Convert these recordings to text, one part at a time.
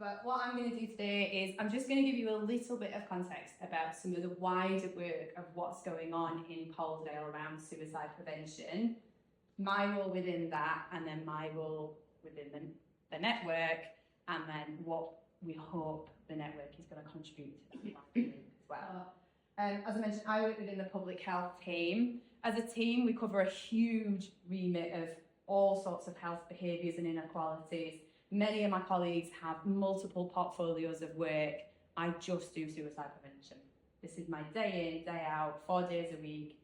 But what I'm going to do today is I'm just going to give you a little bit of context about some of the wider work of what's going on in Calderdale around suicide prevention, my role within that, and then my role within the network, and then what we hope the network is going to contribute to that as well. As I mentioned, I work within the public health team. As a team, we cover a huge remit of all sorts of health behaviours and inequalities. Many of my colleagues have multiple portfolios of work. I just do suicide prevention. This is my day in, day out, 4 days a week.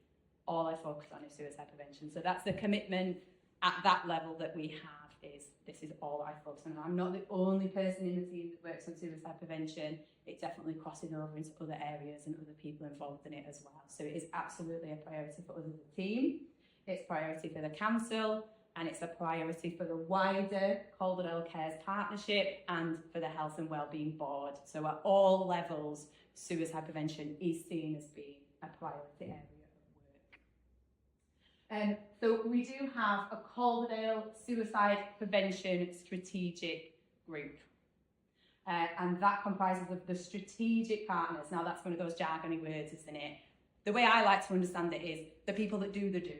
All I focus on is suicide prevention. So that's the commitment at that level that we have, is this is all I focus on. I'm not the only person in the team that works on suicide prevention. It's definitely crossing over into other areas and other people involved in it as well. So it is absolutely a priority for us as a team. It's a priority for the council, and it's a priority for the wider Calderdale Cares Partnership and for the Health and Wellbeing Board. So at all levels, suicide prevention is seen as being a priority area of work. So we do have a Calderdale Suicide Prevention Strategic Group. And that comprises of the strategic partners. Now that's one of those jargony words, isn't it? The way I like to understand it is the people that do the do.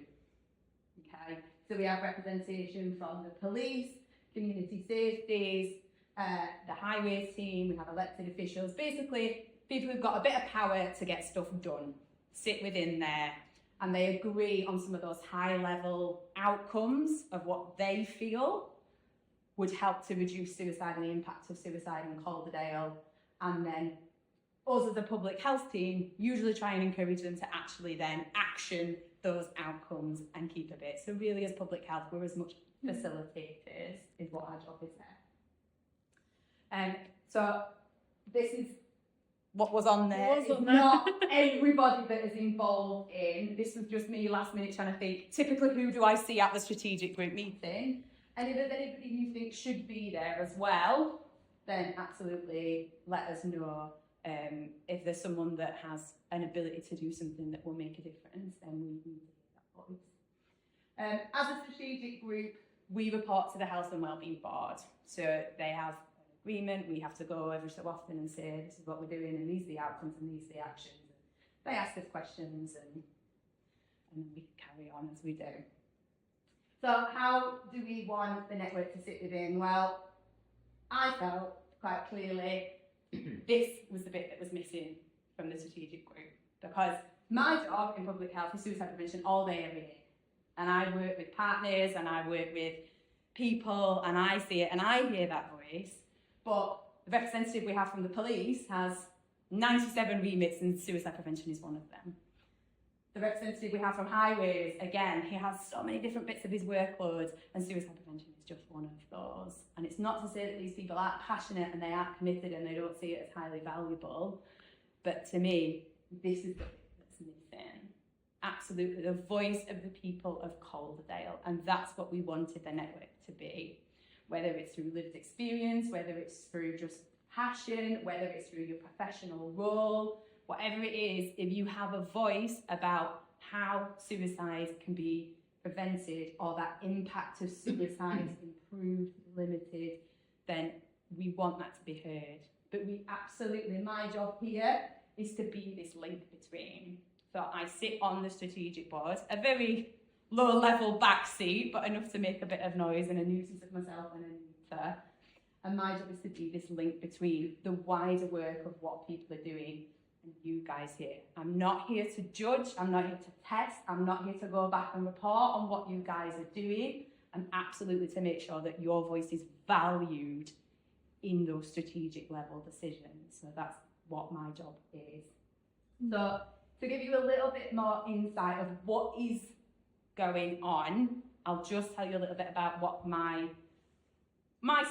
Okay? So we have representation from the police, community safeties, the highways team, we have elected officials, basically people who've got a bit of power to get stuff done, sit within there, and they agree on some of those high-level outcomes of what they feel would help to reduce suicide and the impact of suicide in Calderdale. And then us as a public health team usually try and encourage them to actually then action those outcomes and keep a bit. So really, as public health, we're as much facilitators is what our job is there. So this is what was on there. It's not everybody that is involved in. This was just me last minute trying to think, typically who do I see at the strategic group meeting? And if there's anybody you think should be there as well, then absolutely let us know. If there's someone that has an ability to do something that will make a difference, then we need to hear that voice. As a strategic group, we report to the Health and Wellbeing Board. So they have an agreement. We have to go every so often and say, this is what we're doing, and these are the outcomes, and these are the actions. They ask us questions, and then we carry on as we do. So how do we want the network to sit within? Well, I felt quite clearly this was the bit that was missing from the strategic group, because my job in public health is suicide prevention all day, every day. And I work with partners and I work with people and I see it and I hear that voice. But the representative we have from the police has 97 remits and suicide prevention is one of them. The representative we have from highways, again, he has so many different bits of his workload, and suicide prevention is just one of those. And it's not to say that these people aren't passionate and they aren't committed and they don't see it as highly valuable, but to me, this is the bit that's missing. Absolutely, the voice of the people of Calderdale, and that's what we wanted the network to be. Whether it's through lived experience, whether it's through just passion, whether it's through your professional role, whatever it is, if you have a voice about how suicide can be prevented or that impact of suicide improved, limited, then we want that to be heard. But we absolutely, my job here is to be this link between. So I sit on the strategic board, a very low level back seat, but enough to make a bit of noise and a nuisance of myself and Anita. And my job is to be this link between the wider work of what people are doing and you guys here. I'm not here to judge, I'm not here to test, I'm not here to go back and report on what you guys are doing. I'm absolutely to make sure that your voice is valued in those strategic level decisions. So that's what my job is. So to give you a little bit more insight of what is going on, I'll just tell you a little bit about what my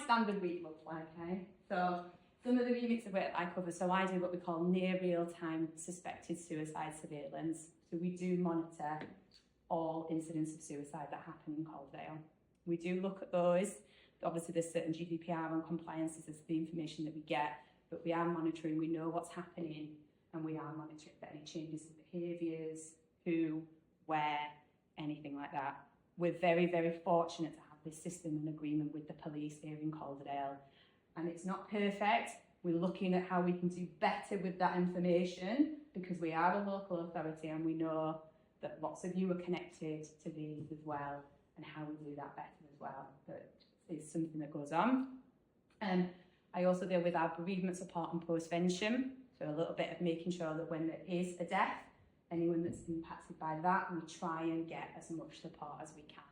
standard week looks like, okay? So some of the remits of work I cover, so I do what we call near real-time suspected suicide surveillance. So we do monitor all incidents of suicide that happen in Calderdale. We do look at those. Obviously there's certain GDPR and compliances as the information that we get, but we are monitoring, we know what's happening, and we are monitoring for any changes in behaviours, who, where, anything like that. We're very, very fortunate to have this system and agreement with the police here in Calderdale. and it's not perfect. We're looking at how we can do better with that information, because we are a local authority and we know that lots of you are connected to these as well, and how we do that better as well. That is something that goes on. I also deal with our bereavement support and postvention, so a little bit of making sure that when there is a death, anyone that's impacted by that, we try and get as much support as we can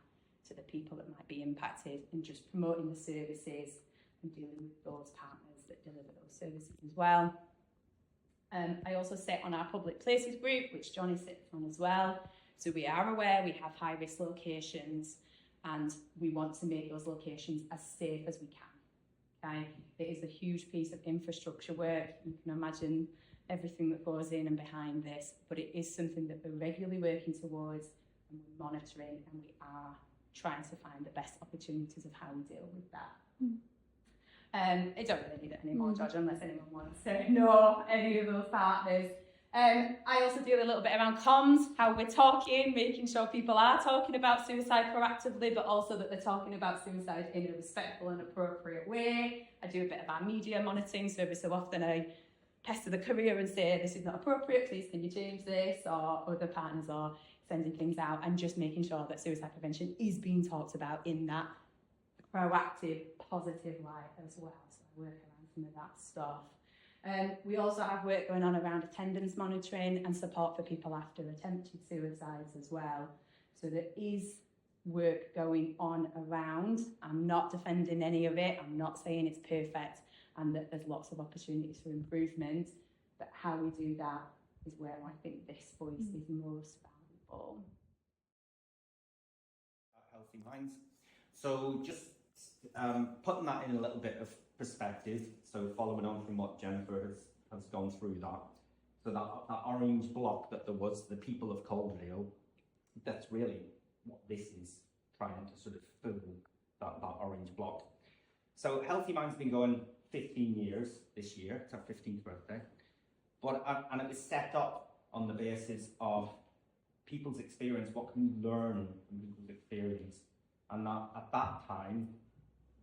to the people that might be impacted, and just promoting the services and dealing with those partners that deliver those services as well. I also sit on our public places group, which Jonny sits on as well. So we are aware we have high-risk locations, and we want to make those locations as safe as we can. Okay? It is a huge piece of infrastructure work. You can imagine everything that goes in and behind this, but it is something that we're regularly working towards, and we're monitoring, and we are trying to find the best opportunities of how we deal with that. I don't really need it anymore, George, unless anyone wants to know any of those partners. I also do a little bit around comms, how we're talking, making sure people are talking about suicide proactively, but also that they're talking about suicide in a respectful and appropriate way. I do a bit of our media monitoring, so every so often I pester the courier and say, this is not appropriate, please can you change this, or other partners are sending things out, and just making sure that suicide prevention is being talked about in that proactive, positive light as well. So I work around some of that stuff. We also have work going on around attendance monitoring and support for people after attempted suicides as well. So there is work going on around. I'm not defending any of it. I'm not saying it's perfect and that there's lots of opportunities for improvement, but how we do that is where I think this voice is most valuable. Healthy minds. So just putting that in a little bit of perspective, so following on from what Jennifer has gone through that. So that orange block that there was, the people of Calderdale, that's really what this is trying to sort of fill that orange block. So Healthy Minds been going 15 years this year, it's our 15th birthday, and it was set up on the basis of people's experience. What can we learn from people's experience? And that at that time,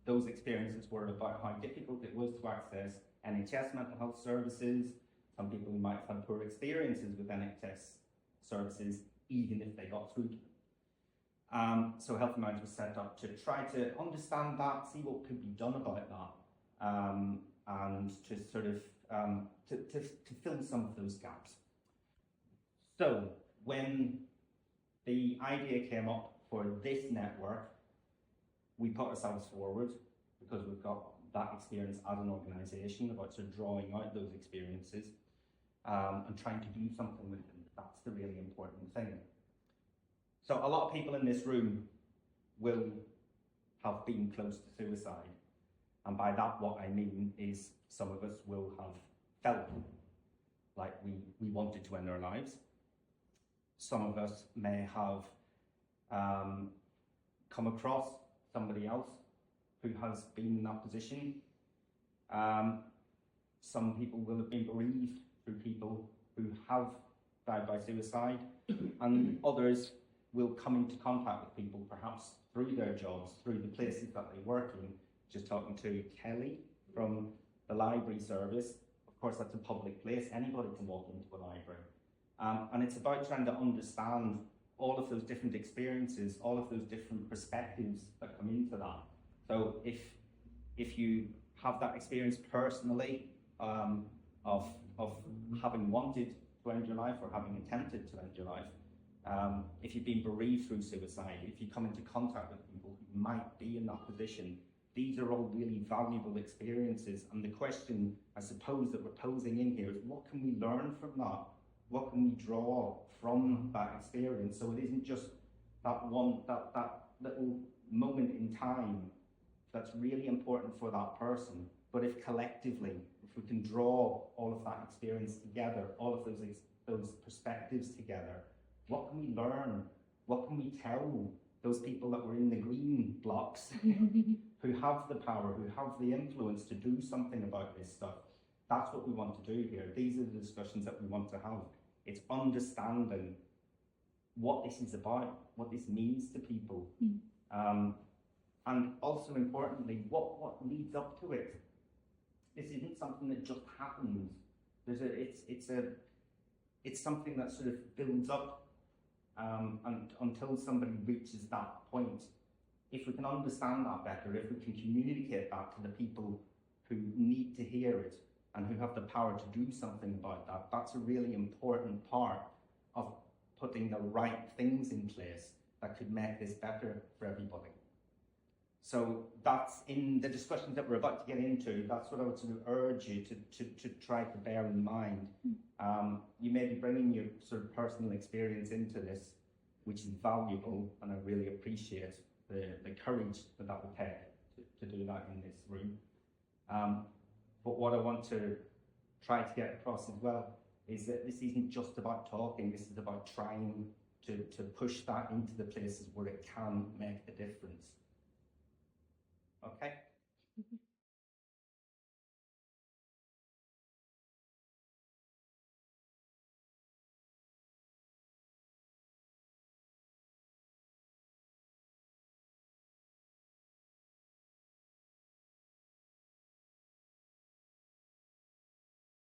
those experiences were about how difficult it was to access NHS mental health services. Some people might have had poor experiences with NHS services, even if they got through to them. So Healthy Minds was set up to try to understand that, see what could be done about that, and to sort of to fill some of those gaps. So when the idea came up for this network, we put ourselves forward because we've got that experience as an organisation about sort of drawing out those experiences and trying to do something with them. That's the really important thing. So a lot of people in this room will have been close to suicide. And by that, what I mean is some of us will have felt like we wanted to end our lives. Some of us may have come across somebody else who has been in that position. Some people will have been bereaved through people who have died by suicide, and others will come into contact with people perhaps through their jobs, through the places that they work in. Just talking to Kelly from the library service. Of course, that's a public place. Anybody can walk into a library. And it's about trying to understand all of those different experiences, all of those different perspectives that come into that. So if you have that experience personally of having wanted to end your life or having attempted to end your life, if you've been bereaved through suicide, if you come into contact with people who might be in that position, these are all really valuable experiences. And the question, I suppose, that we're posing in here is, what can we learn from that? What can we draw from that experience? So it isn't just that little moment in time that's really important for that person, but if collectively, if we can draw all of that experience together, all of those perspectives together, what can we learn? What can we tell those people that were in the green blocks who have the power, who have the influence to do something about this stuff? That's what we want to do here. These are the discussions that we want to have. It's understanding what this is about, what this means to people, and also importantly, what leads up to it. this isn't something that just happens. It's something that sort of builds up, and until somebody reaches that point. If we can understand that better, if we can communicate that to the people who need to hear it and who have the power to do something about that, that's a really important part of putting the right things in place that could make this better for everybody. So that's in the discussions that we're about to get into. That's what I would sort of urge you to try to bear in mind. You may be bringing your sort of personal experience into this, which is valuable, and I really appreciate the courage that will take to do that in this room. But what I want to try to get across as well is that this isn't just about talking. This is about trying to push that into the places where it can make a difference. Okay?